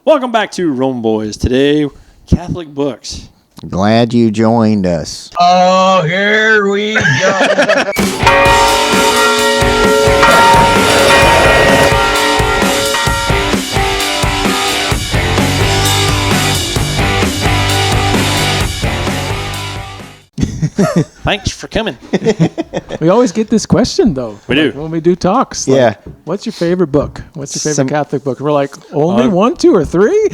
Welcome back to Rome Boys. Today, Catholic books. Glad you joined us. Oh, here we go. Thanks for coming. We always get this question, though. We do. When we do talks. Yeah. What's your favorite book? What's your favorite Some- Catholic book? We're like, only one, two, or three?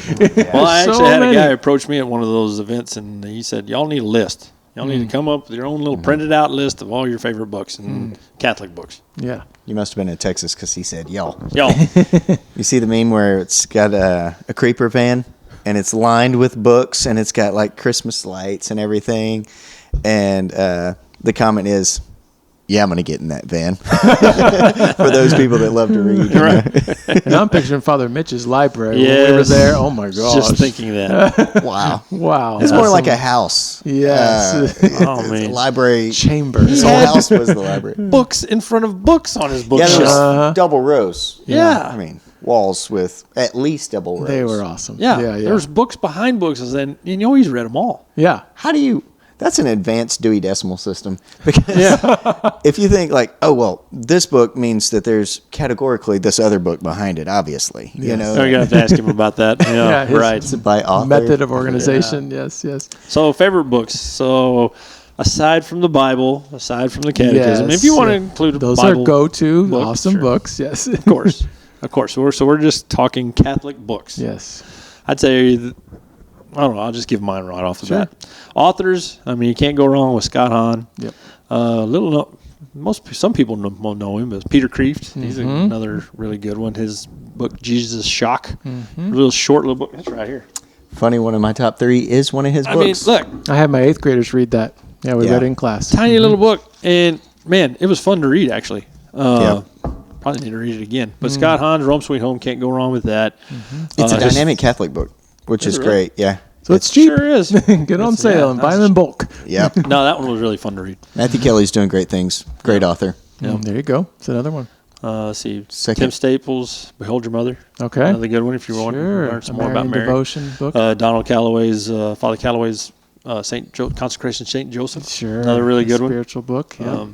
Well, I So actually had many. a guy approach me at one of those events, and he said, y'all need a list. Y'all need to come up with your own little printed out list of all your favorite books and Catholic books. Yeah. You must have been in Texas because he said, y'all. Y'all. You see the meme where it's got a creeper van and it's lined with books and it's got like Christmas lights and everything. And the comment is, yeah, I'm going to get in that van. For those people that love to read. Right. And I'm picturing Father Mitch's library. When we were Yes. there. Oh, my gosh. Just thinking that. Wow. Wow. It's more like a house. Yes. Oh, It's a man. library. chamber. His whole house was the library. Books in front of books on his Yeah, bookshelf. there was Uh-huh. double rows. Yeah. I mean, walls with at least double rows. They were awesome. Yeah. Yeah. There was books behind books, and you always read them all. Yeah. How do you... That's an advanced Dewey Decimal System. Because if you think like, oh, well, this book means that there's categorically this other book behind it, obviously. You know, So you're going to have to ask him about that. Yeah, Yeah, his- right. it's by author. Method of organization. Yes. Yes. So favorite books. So aside from the Bible, aside from the Catechism, Yes. if you want to include a Those Bible, are go-to book, awesome sure. books. Yes. of course, of course. So we're just talking Catholic books. Yes. I'd say, I don't know. I'll just give mine right off the Sure. bat. Authors. I mean, you can't go wrong with Scott Hahn. Yep. Some people won't know him, but Peter Kreeft. He's Mm-hmm. another really good one. His book Jesus Shock, real short little book. That's right here. Funny, one of my top 3 is one of his I mean, books. look, I had my 8th graders read that. Yeah, we Yeah. read it in class. tiny little book, and man, it was fun to read actually. Yeah. Probably need to read it again. But Scott Hahn's Rome Sweet Home, can't go wrong with that. It's a his- dynamic Catholic book, which Is is it really? great. Yeah. So it's cheap. Sure is. Get on sale and buy them in bulk. Yep. No, that one was really fun to read. Matthew Kelly's doing great things. Great author. There you go. It's another one. Let's see, Second. Tim Staples, Behold Your Mother. Okay. Another good one if you want to Sure. learn some A more about Marian Mary. devotion book. Donald Calloway's, Father Calloway's Consecration Saint Joseph. Sure. Another really good one. Spiritual book. Yeah.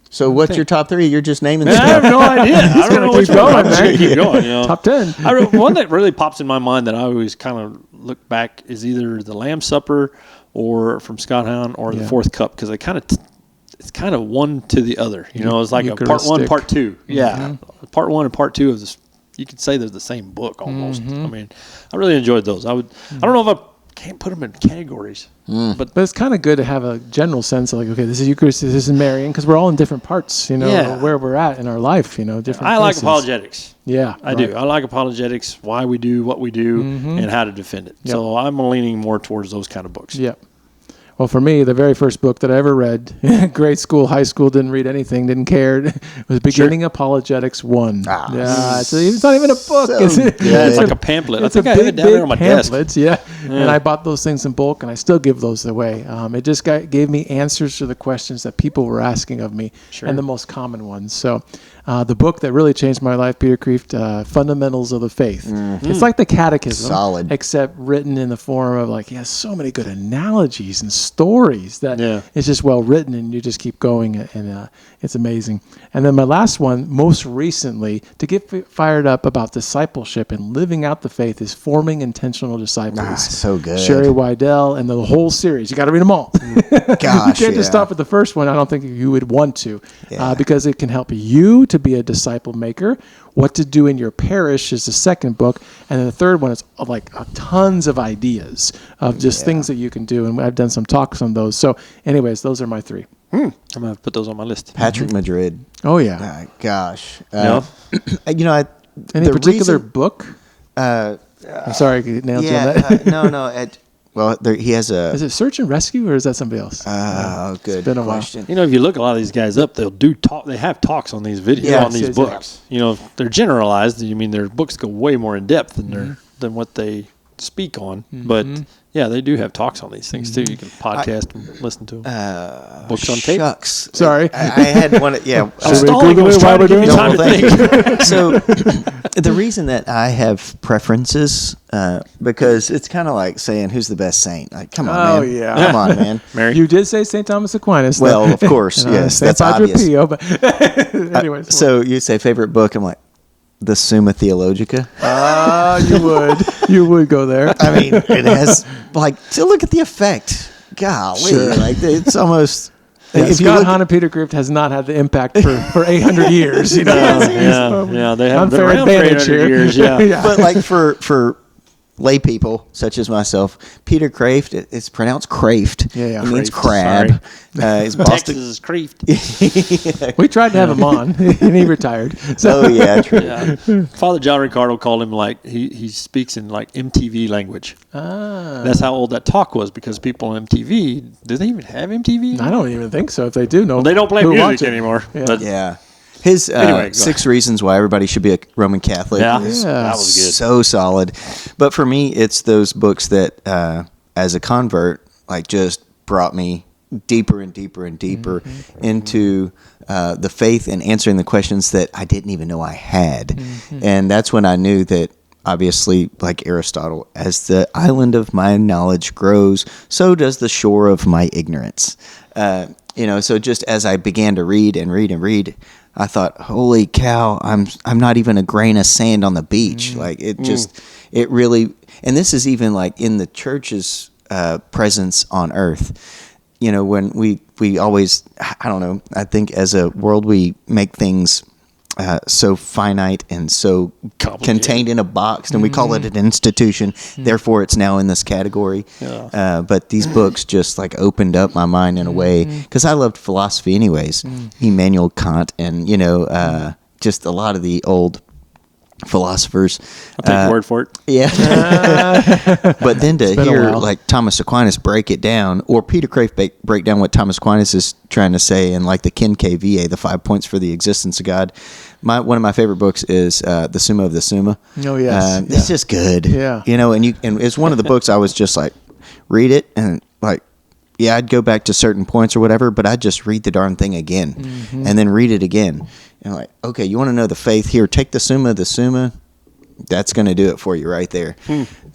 So what's your top 3? You're just naming I have stuff. no idea. I don't gonna know keep which one. going, I'm just man. gonna keep going. You know. Top 10. One that really pops in my mind that I always kind of look back is either the Lamb's Supper or from Scott Hahn or the Yeah. Fourth Cup, because it's kind of one to the other. You know, it's like a part one, Eucharistic. part two. Yeah, part one and part two of this. You could say they're the same book almost. I mean, I really enjoyed those. I don't know if I can't put them in categories, but But it's kind of good to have a general sense of like, okay, this is Eucharist, this is Marian, because we're all in different parts, you know, Yeah. where we're at in our life, you know, different I like places. apologetics. Yeah. I do. I like apologetics, why we do what we do, and how to defend it. Yep. So I'm leaning more towards those kind of books. Yeah. Well, for me, the very first book that I ever read, grade school, high school, didn't read anything, didn't care, was Beginning Apologetics 1. Ah. Yeah, it's not even a book. So is it? good. Yeah, it's like a pamphlet. I It's think a I have big, it down there on my big desk. pamphlets, yeah. And I bought those things in bulk, and I still give those away. It just gave me answers to the questions that people were asking of me, Sure. and the most common ones. So the book that really changed my life, Peter Kreeft, Fundamentals of the Faith. It's like the Catechism, Solid. except written in the form of like, he has so many good analogies and stories that Yeah. it's just well written, and you just keep going, and it's amazing. And then my last one, most recently, to get fired up about discipleship and living out the faith, is Forming Intentional Disciples. So good. Sherry Weidel and the whole series. You got to read them all. Gosh, You can't just yeah. stop at the first one. I don't think you would want to, because it can help you to be a disciple maker. What to do in your parish is the second book, and then the third one is like tons of ideas of just things that you can do. And I've done some talks on those. So, anyways, those are my 3. I'm going to put those on my list. Patrick Madrid. Oh yeah. Gosh. Yeah. You know, Any the particular reason- book? I'm sorry, I nailed you on Yeah. that. No. Well, he has a. Is it Search and Rescue, or is that somebody else? Oh, good been a while. question. You know, if you look a lot of these guys up, they'll do talk. They have talks on these videos, Yeah, on these yes, books. You know, they're generalized. You mean their books go way more in depth than than what they speak on, but yeah, they do have talks on these things too. You can podcast and listen to them. Books on tape. Shucks. Sorry. I had one. Yeah. I was Should we stalling. I Google was it while trying to we're give you doing time it? to think. So the reason that I have preferences, because it's kind of like saying who's the best saint. Like, come on, Oh, man. yeah. Come on, man. Mary, You did say St. Thomas Aquinas. though. Well, of course, And yes, St. that's Padre obvious. Pio, but anyways. So you say favorite book? I'm like, the Summa Theologica. You would go there. I mean, it has like to look at the effect. Golly, Sure. like it's almost. If you Scott look, Hahn and Peter Kreeft has not had the impact for 800 years. You know, yeah, they haven't been unfair around for advantage 800 here. years. Yeah. but like for lay people such as myself, Peter Kreeft, it's pronounced Kreeft. Yeah, yeah. It means Kreeft, crab. It's Texas Boston. is creeped. We tried to have him on, and he retired. So Oh yeah, true. Yeah. Father John Ricardo called him like he speaks in like MTV language. That's how old that talk was because people on MTV, do they even have MTV? I don't even think so. If they do, no, They don't play who music watch it? anymore. Yeah. But Yeah. His Anyway, go 6 ahead. reasons why everybody should be a Roman Catholic. Yeah. is Yeah. That was good. So solid. But for me, it's those books that, as a convert, like just brought me deeper and deeper and deeper into the faith and answering the questions that I didn't even know I had. And that's when I knew that, obviously, like Aristotle, as the island of my knowledge grows, so does the shore of my ignorance. So just as I began to read and read and read, I thought, holy cow, I'm not even a grain of sand on the beach. Like it really, and this is even like in the church's presence on earth. You know, when we always, I don't know, I think as a world we make things so finite and so Complicated. contained in a box, and we call it an institution. Therefore, it's now in this category. Yeah. But these books just like opened up my mind in a way because I loved philosophy, anyways. Immanuel Kant, and just a lot of the old philosophers. I'll take your word for it. Yeah. But then to been a hear while. like Thomas Aquinas break it down, or Peter Kreeft break down what Thomas Aquinas is trying to say in like the Kincaid VA, the 5 points for the existence of God. One of my favorite books is the Summa of the Summa. Oh, yes. It's just good. Yeah. And it's one of the books I was just like, read it and like, yeah, I'd go back to certain points or whatever, but I'd just read the darn thing again and then read it again. And like, okay, you want to know the faith here? Take the Summa of the Summa. That's going to do it for you right there.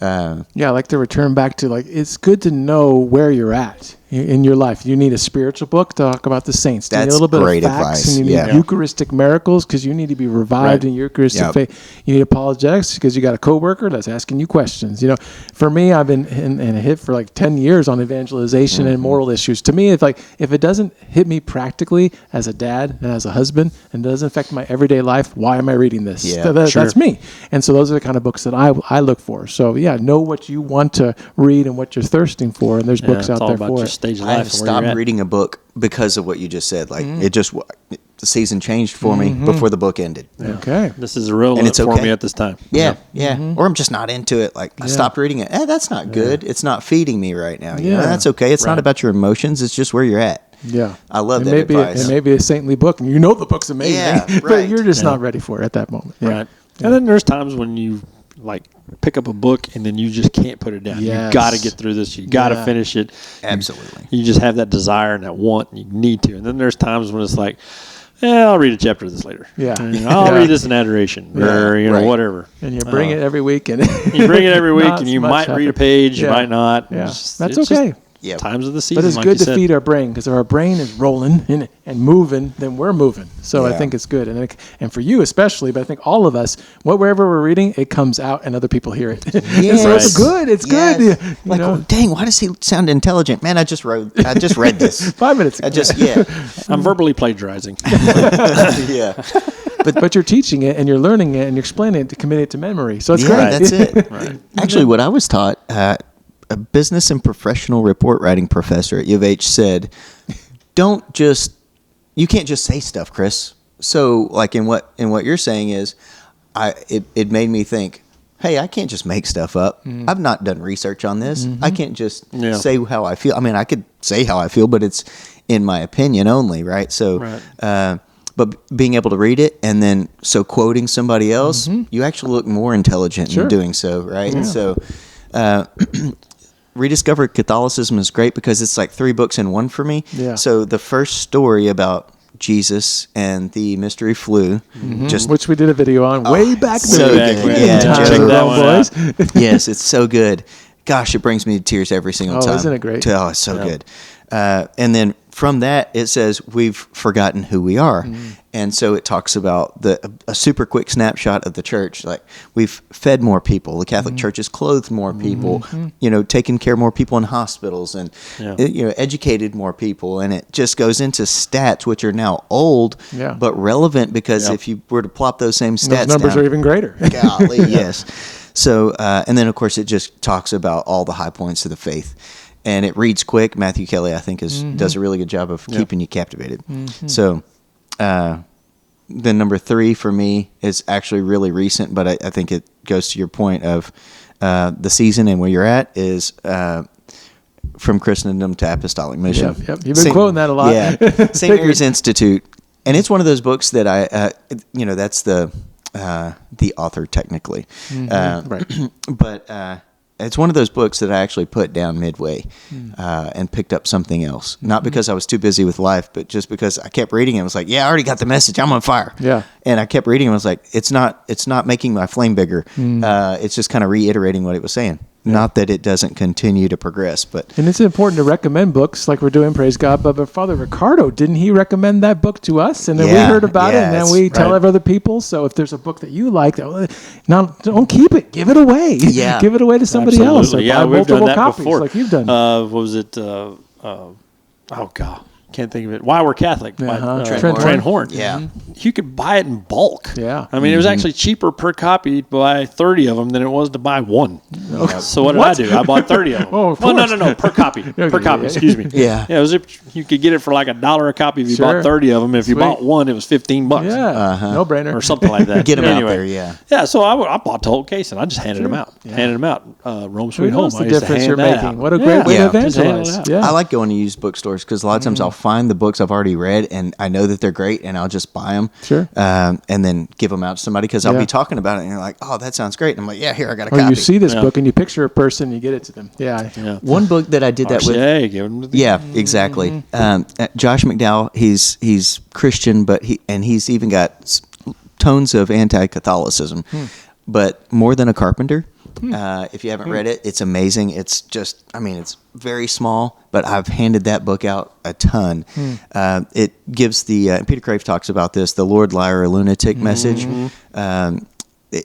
Yeah, I like to return back to like it's good to know where you're at in your life. You need a spiritual book to talk about the saints. You need That's a little bit great of facts, advice. and you need Yeah. Eucharistic miracles because you need to be revived Right. in Eucharistic Yep. faith. You need apologetics because you got a coworker that's asking you questions. For me, I've been in a hit for like 10 years on evangelization and moral issues. To me, it's like if it doesn't hit me practically as a dad and as a husband and doesn't affect my everyday life, why am I reading this? Yeah, That's me. And so those are the kind of books that I look for. So yeah, know what you want to read and what you're thirsting for, and there's Yeah, books it's out all there about for your it. stage of I life. have and where stopped you're at. reading a book because of what you just said. Like the season changed for me before the book ended. Okay. This is relevant And it's for okay. me at this time. Yeah. Or I'm just not into it. Like I stopped reading it. That's not good. It's not feeding me right now. You know? Yeah. That's okay. It's not about your emotions. It's just where you're at. Yeah. I love it that may be advice. It may be a saintly book, and you know the book's amazing, Yeah, but right. you're just not ready for it at that moment. Yeah. Right. And then there's times when you like pick up a book and then you just can't put it down. Yes. You got to get through this. You got to Yeah. finish it. Absolutely. You just have that desire and that want, and you need to. And then there's times when it's like, I'll read a chapter of this later. Yeah. I'll Yeah. read this in adoration or right. whatever. And you bring it every week, and You bring it every week, not and you much might read a happening. page, you Yeah. might not. Yeah. It's That's just okay. Yeah. times of the season. But it's like good you to said. feed our brain because if our brain is rolling and moving, then we're moving. So I Yeah. think it's good, and for you especially. But I think all of us, wherever we're reading, it comes out and other people hear it. And so it's Yes. good. It's Yes. good. You Like, know? oh, dang, why does he sound intelligent? Man, I just read this. 5 minutes ago. I'm verbally plagiarizing. Yeah. but you're teaching it and you're learning it and you're explaining it to commit it to memory. So it's Yeah, great. that's it. Actually, what I was taught, a business and professional report writing professor at U of H said, you can't just say stuff, Chris. So like in what you're saying is, it made me think, hey, I can't just make stuff up. I've not done research on this. I can't just Yeah. say how I feel. I mean, I could say how I feel, but it's in my opinion only, right? So, Right. but being able to read it and then quoting somebody else, you actually look more intelligent Sure. in doing so, right? And so Rediscover Catholicism is great because it's like 3 books in one for me. Yeah. So the first story about Jesus and the mystery flu, just Which we did a video on way back so then. good. when. Yeah, Time Joe. Check that ago, one out. boys. yes, it's so good. Gosh, it brings me to tears every single Oh, time. isn't it great? Oh, it's so Yeah. good. And then from that, it says we've forgotten who we are, and so it talks about a super quick snapshot of the church. Like we've fed more people, the Catholic Church has clothed more people, taken care of more people in hospitals, and Yeah. educated more people. And it just goes into stats which are now old, Yeah. but relevant because Yeah. if you were to plop those same Those stats numbers down, are even greater. golly, yes. So, and then of course it just talks about all the high points of the faith, and it reads quick. Matthew Kelly, I think, does a really good job of keeping you captivated. So, then number 3 for me is actually really recent, but I think it goes to your point of the season and where you're at is from Christendom to Apostolic Mission. Yep. You've been quoting that a lot. Yeah, St. Mary's Institute, and it's one of those books that that's the author technically, Right. but it's one of those books that I actually put down midway and picked up something else. Not because I was too busy with life, but just because I kept reading it. I was like, yeah, I already got the message. I'm on fire. Yeah. And I kept reading it. I was like, it's not making my flame bigger. It's just kind of reiterating what it was saying. Not that it doesn't continue to progress, but And it's important to recommend books like we're doing, praise God. But Father Ricardo, didn't he recommend that book to us? And then we Yeah, heard about it, and then yes, we tell right. other people. So if there's a book that you like, now don't keep it. Give it away. Yeah. Give it away to somebody else. Or Absolutely. Yeah, buy we've multiple done that copies before. like you've done. What was it? Oh God, can't think of it. Why We're Catholic by Trent Horn. Yeah. You could buy it in bulk. Yeah. I mean, it was actually cheaper per copy to buy 30 of them than it was to buy one. So what did I do? I bought 30 of them. Oh, of well, course. no, per copy. Per copy, yeah. excuse me. Yeah. Yeah, it was, you could get it for like $1 a copy if you Sure. bought 30 of them. If you Sweet. bought one, it was $15. Yeah. No brainer. Or something like that. get them out Anyway. there. Yeah. Yeah, so I bought the whole case and I just handed them out. Handed them out. Rome Sweet Who Home. knows the I used to difference hand you're that making? out. What a great way Yeah. to Just hand it evangelize. out. Yeah. I like going to used bookstores because a lot of times I'll find the books I've already read and I know that they're great and I'll just buy them. Sure. And then give them out to somebody because I'll Yeah. be talking about it and you're like, oh, that sounds great. And I'm like, yeah, here, I got a Or copy. you see this Yeah. book and you picture a person and you get it to them. Yeah. Yeah. One book that I did that with. RCA, give them to the Yeah, exactly. Josh McDowell, he's Christian, but he's even got tones of anti-Catholicism. But More Than a Carpenter, if you haven't read it, it's amazing. It's just, it's very small, but I've handed that book out a ton. It gives Peter Crave talks about this, the Lord, Liar, or Lunatic message.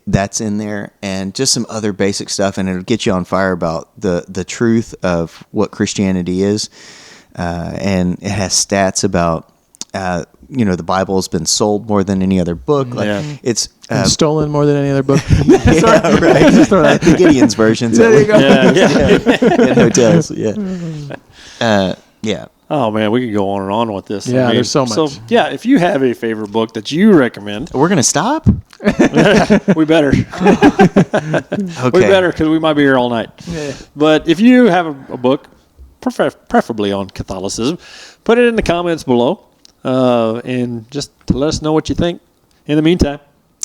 That's in there, and just some other basic stuff, and it'll get you on fire about the truth of what Christianity is. And it has stats about, the Bible has been sold more than any other book. Like Yeah. it's And stolen more than any other book. yeah, right. Just throw that- the Gideon's versions There you go. Yeah. in hotels. Yeah. Oh man, we could go on and on with this. Yeah, there's so much. So yeah, if you have a favorite book that you recommend, We're gonna stop. we better. Okay. We better because we might be here all night. Yeah. But if you have a book, preferably on Catholicism, put it in the comments below, and just to let us know what you think. In the meantime,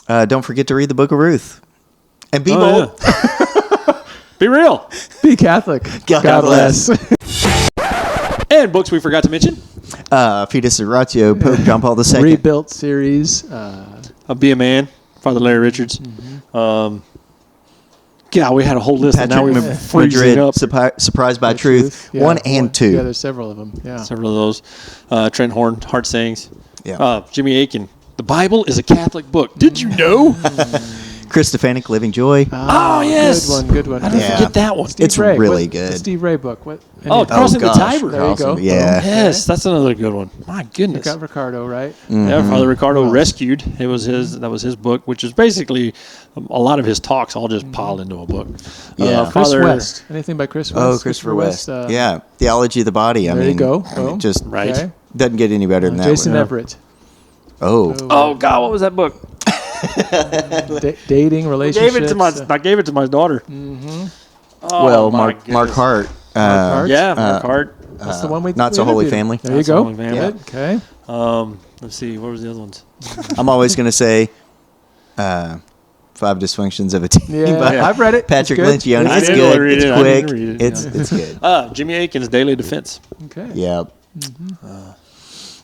Don't forget to read the Book of Ruth, and be Oh, bold. yeah. Be real. Be Catholic. God bless. And books we forgot to mention: Fides et Ratio, Pope John Paul II. Rebuilt series. Be a Man, Father Larry Richards. Yeah, we had a whole list, and now Patrick we're freezing Madrid, up. Surprised by Truth, Yeah, 1 and 2. Yeah, there's several of them. Yeah. Several of those. Trent Horn, Heart Sayings. Yeah. Jimmy Aiken. The Bible is a Catholic book. Did you know? Chris Stefanik, Living Joy. Oh, yes. Good one. I didn't Yeah. forget that one. Steve It's Ray. really The good. Steve Ray book. What? Oh, Crossing the gosh. Tiber. There you go. Yeah. Yes, that's another good one. My goodness. Got Ricardo, right? Yeah, Father Ricardo Rescued. It was his. That was his book, which is basically a lot of his talks all just piled into a book. Yeah. Chris Father West. Anything by Chris West? Oh, Christopher West. yeah. Theology of the Body. There you go. Boom. Just Right. Okay. doesn't get any better than that Jason one. Everett. Oh. Oh God, what was that book? Dating, relationships. I gave it to my daughter. Oh, well, my Mark goodness. Hart. Hart? Yeah, Mark Hart. That's the one we Not we So Holy interviewed. Family. There you Not So go. Holy Family. Good. Okay. Let's see. What was the other ones? I'm always going to say Five Dysfunctions of a Team Yeah, by I've read it. Patrick It's good. Lencioni. I It's didn't good. read It's it. I quick. didn't read it. It's good. Jimmy Akin's Daily Defense. Okay. Yeah.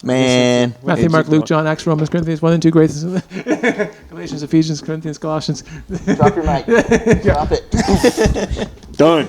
Man. Matthew, Mark, Luke, John, Acts, Romans, Corinthians, 1 and 2, Galatians, Galatians, Ephesians, Corinthians, Colossians. Drop your mic. Drop it. Done.